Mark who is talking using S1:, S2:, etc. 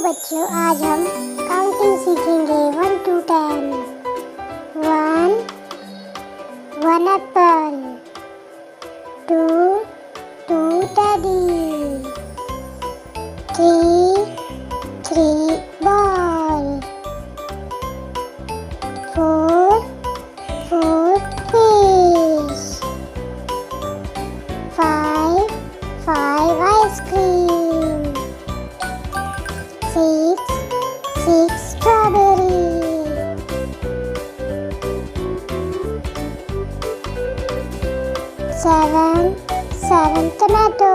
S1: बच्चों, आज हम काउंटिंग सीखेंगे 1 to 10। 1 Apple, 2 teddy, 3 ball, 4 fish, 5 ice cream, 6 strawberry, 7 tomato,